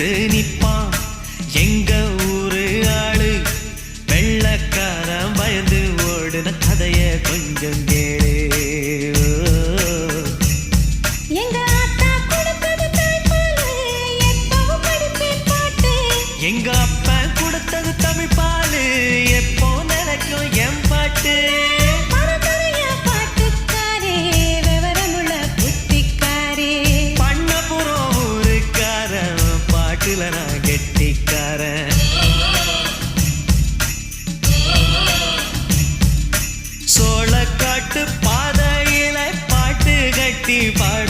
எதிர்த்து நிப்பான் எங்க ஊரு ஆளு. வெள்ளக்காரன் பயந்து ஓடுன கதைய கொஞ்சம் கேளு. எங்க அப்பா கொடுத்தது தமிழ் பாலு எப்போ நினைக்கும் என் பாட்டு. பண்ணபுரம் ஊருக்காரன் பாட்டுல நான் கெட்டிக்காரன். சோளக்காட்டு பாதையில பாட்டு கட்டி பாடு